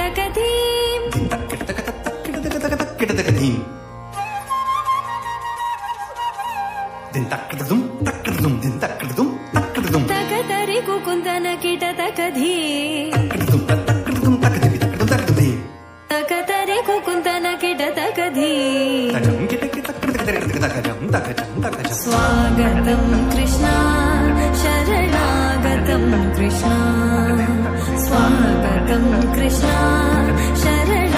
तकधीं तकतरि कुकुन्दन kit तकधीं तकतरि कुकुन्दन kit तकधीं स्वागतं कृष्णा शरणागतं कृष्णा स्वागतं कृष्णा शरण